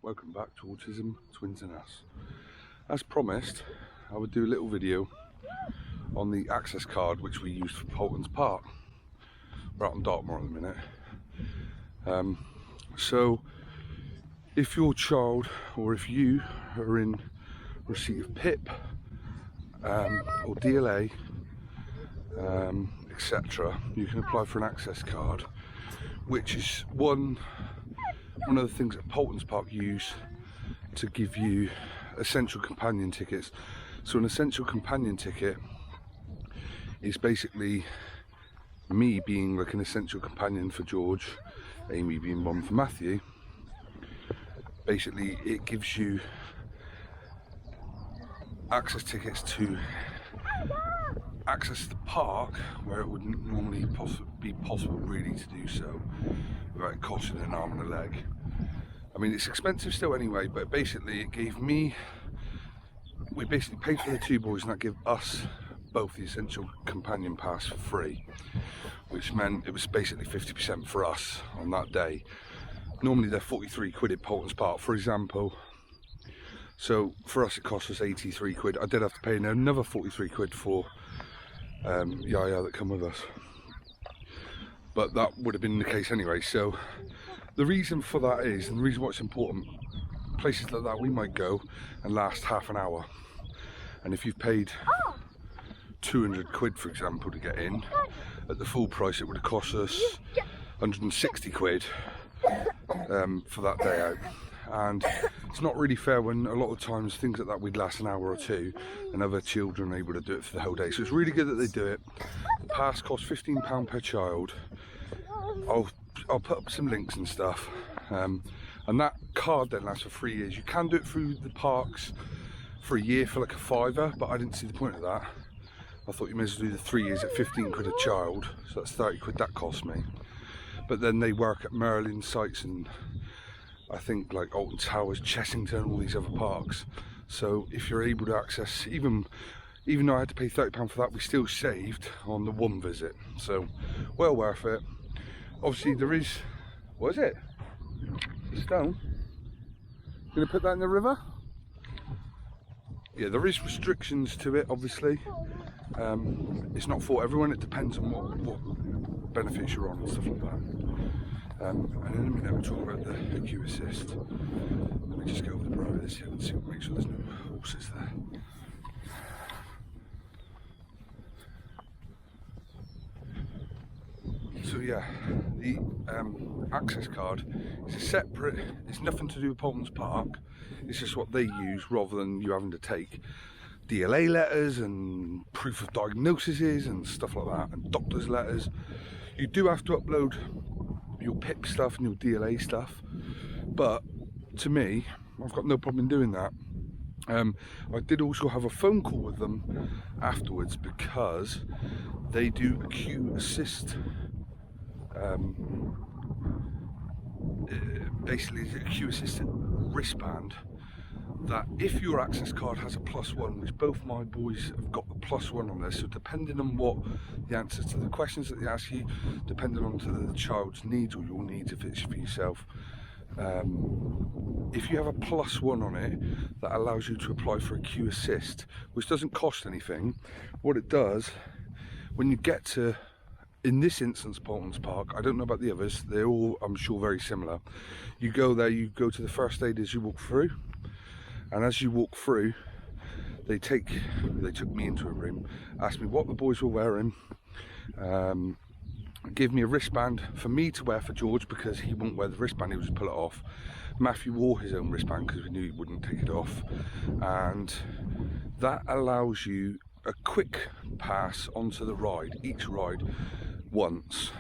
welcome back to Autism, Twins and Us. As promised, I would do a little video on the access card which we used for Poulton's Park. We're out on Dartmoor at the minute. So if your child or if you are in receipt of PIP or DLA, etc., you can apply for an access card, which is one of the things that Poulton's Park use to give you essential companion tickets. So an essential companion ticket is basically me being like an essential companion for George, Amy being one for Matthew. Basically it gives you access tickets to access the park where it wouldn't normally be possible really to do so without it costing an arm and a leg. I mean, it's expensive still anyway, but basically it gave me, we basically paid for the two boys and that gave us both the essential companion pass for free, which meant it was basically 50% for us on that day. Normally they're 43 quid at Poulton's Park, for example. So for us it cost us 83 quid. I did have to pay another 43 quid for Yaya that come with us, but that would have been the case anyway. So the reason for that is, and the reason why it's important, places like that we might go and last half an hour, and if you've paid 200 quid for example to get in, at the full price it would have cost us 160 quid for that day out. And it's not really fair when a lot of times things like that would last an hour or two and other children are able to do it for the whole day. So it's really good that they do it. The pass costs £15 per child. I'll put up some links and stuff, and that card then lasts for 3 years. You can do it through the parks for a year for like a £5, but I didn't see the point of that. I thought you may as well do the 3 years at 15 quid a child, so that's 30 quid that cost me. But then they work at Merlin sites and I think like Alton Towers, Chessington, all these other parks. So if you're able to access, even though I had to pay £30 for that, we still saved on the one visit. So well worth it. Obviously there is, what is it? A stone? Gonna put that in the river? Yeah, there is restrictions to it, obviously. It's not for everyone, it depends on what benefits you're on and stuff like that. And in a minute we'll talk about the queue assist. Let me just get over the brow of this here and see, make sure there's no horses there. So yeah, the access card is a separate, it's nothing to do with Poulton's Park, it's just what they use rather than you having to take DLA letters and proof of diagnoses and stuff like that, and doctor's letters. You do have to upload your PIP stuff and your DLA stuff, but to me, I've got no problem in doing that. I did also have a phone call with them afterwards because they do a queue assist. Basically it's a queue assistant wristband that if your access card has a +1, which both my boys have got the +1 on there, so depending on what the answers to the questions that they ask you, depending on to the child's needs or your needs if it's for yourself, if you have a +1 on it, that allows you to apply for a queue assist, which doesn't cost anything. What it does, when you get to, in this instance, Poulton's Park, I don't know about the others, they're all, I'm sure, very similar. You go there, you go to the first aid as you walk through, and as you walk through, they took me into a room, asked me what the boys were wearing, give me a wristband for me to wear for George because he wouldn't wear the wristband, he would just pull it off. Matthew wore his own wristband because we knew he wouldn't take it off, and that allows you a quick pass onto the ride, each ride once.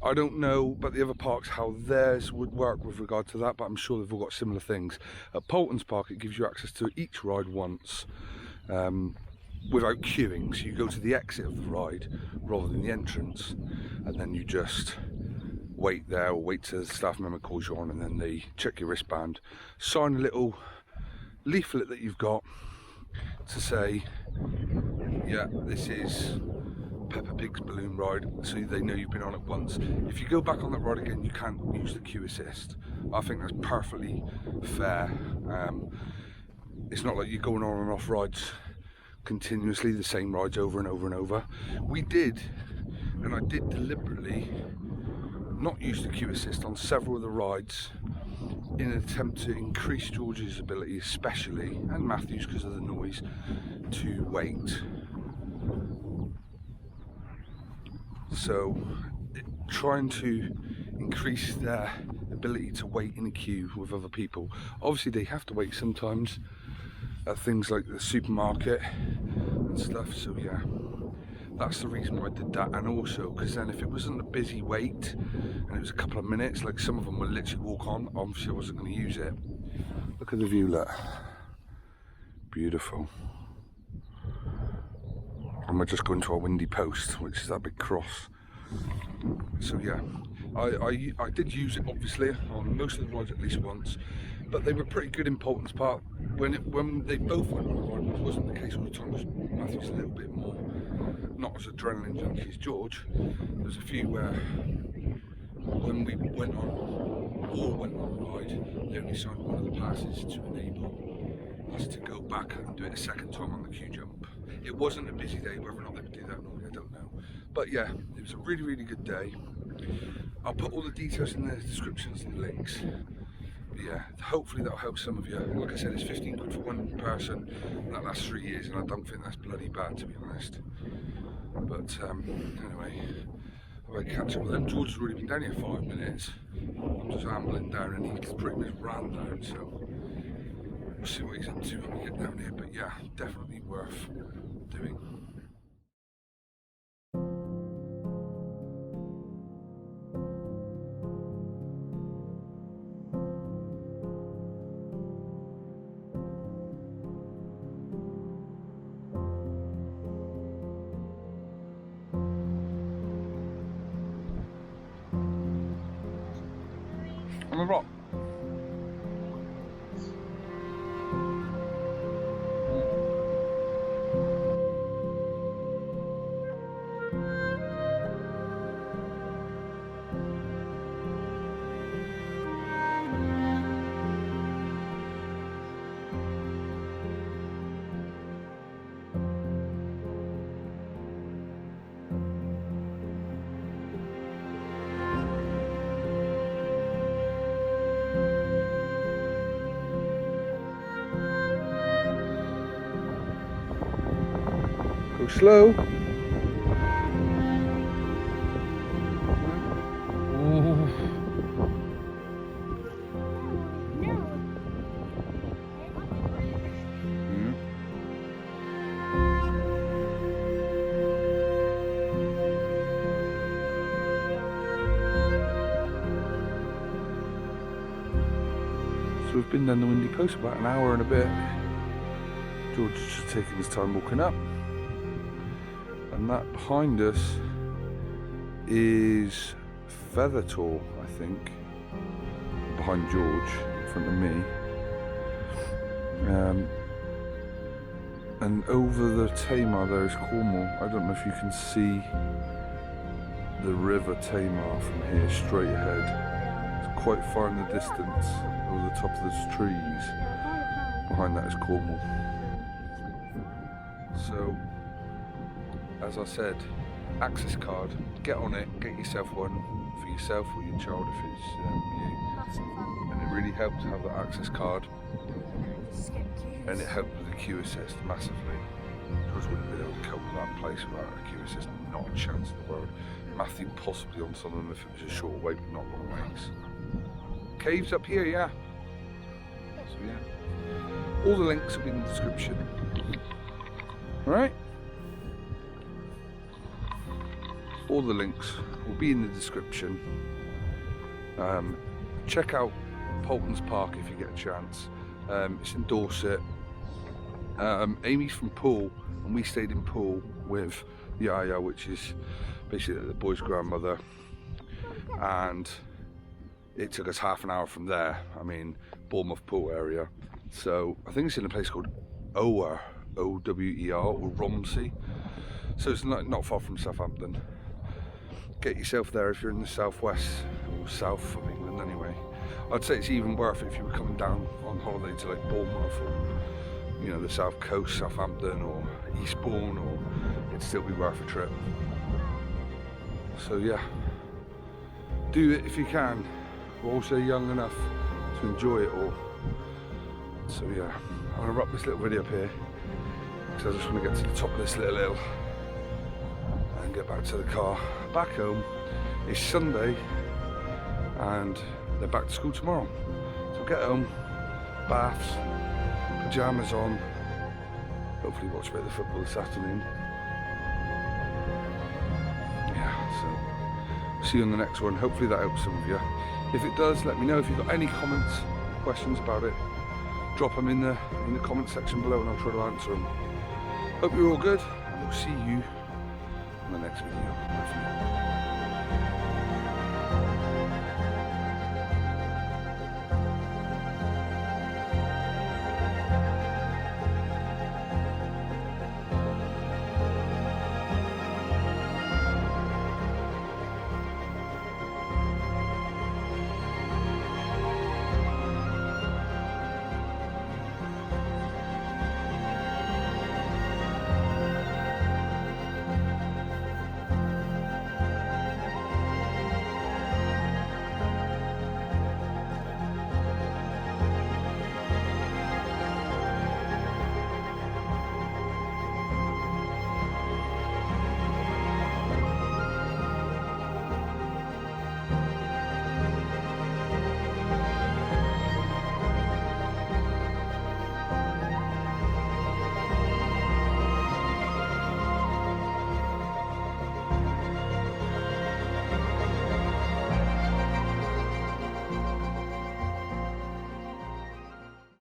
I don't know about the other parks how theirs would work with regard to that, but I'm sure they've all got similar things. At Poulton's Park it gives you access to each ride once without queuing, so you go to the exit of the ride rather than the entrance, and then you just wait there or wait till the staff member calls you on, and then they check your wristband, sign a little leaflet that you've got to say, yeah, this is Peppa Pig's balloon ride, so they know you've been on it once. If you go back on that ride again, you can't use the queue assist. I think that's perfectly fair. It's not like you're going on and off rides continuously, the same rides over and over and over. We did, and I did deliberately not use the queue assist on several of the rides in an attempt to increase George's ability, especially, and Matthew's because of the noise, to wait. So trying to increase their ability to wait in a queue with other people. Obviously they have to wait sometimes at things like the supermarket and stuff, so yeah, that's the reason why I did that. And also because then if it wasn't a busy wait and it was a couple of minutes, like some of them would literally walk on, obviously I wasn't going to use it. Look at the view, look, beautiful. And we're just going to our windy post, which is that big cross. So yeah, I did use it obviously on most of the rides at least once, but they were pretty good in Poulton's Park. When they both went on the ride, which wasn't the case all the time, because Matthew's a little bit more, not as adrenaline junkie as George. There's a few where when we went on, all went on the ride, they only signed one of the passes to enable us to go back and do it a second time on the queue jump. It wasn't a busy day, whether or not they would do that normally, I don't know. But yeah, it was a really, really good day. I'll put all the details in the descriptions and links. But yeah, hopefully that'll help some of you. Like I said, it's 15 quid for one person, and that lasts 3 years, and I don't think that's bloody bad, to be honest. But anyway, I'll catch up with them. George has already been down here 5 minutes. I'm just ambling down, and he's pretty much ran down, so we'll see what he's up to when we get down here. But yeah, definitely worth doing. On the rock. Go slow. So we've been down the windy post about an hour and a bit. George is just taking his time walking up. And that behind us is Feathertall, I think. Behind George, in front of me. And over the Tamar there is Cornwall. I don't know if you can see the River Tamar from here straight ahead. It's quite far in the distance over the top of those trees. Behind that is Cornwall. So, as I said, access card, get on it, get yourself one for yourself or your child if it's you. And it really helps to have that access card. And it helped with the queue assist massively. Because we wouldn't be able to cope with that place without a queue assist, not a chance in the world. Matthew possibly on some of them if it was a short wait, but not long waits. Caves up here, yeah. So yeah. All the links will be in the description. Alright? All the links will be in the description. Check out Poulton's Park if you get a chance. It's in Dorset. Amy's from Poole, and we stayed in Poole with Yaya, which is basically the boy's grandmother. And it took us half an hour from there. I mean, Bournemouth Poole area. So I think it's in a place called Ower, O-W-E-R, or Romsey. So it's not far from Southampton. Get yourself there if you're in the southwest or south of England anyway. I'd say it's even worth it if you were coming down on holiday to like Bournemouth or, you know, the south coast, Southampton or Eastbourne, or it'd still be worth a trip. So yeah, do it if you can. We're also young enough to enjoy it all. So yeah, I'm going to wrap this little video up here because I just want to get to the top of this little hill and get back to the car. Back home. It's Sunday and they're back to school tomorrow. So get home, baths, pyjamas on, hopefully watch a bit of the football this afternoon. Yeah, so see you on the next one. Hopefully that helps some of you. If it does, let me know. If you've got any comments, questions about it, drop them in the comment section below and I'll try to answer them. Hope you're all good and we'll see you on the next video. Bye for now.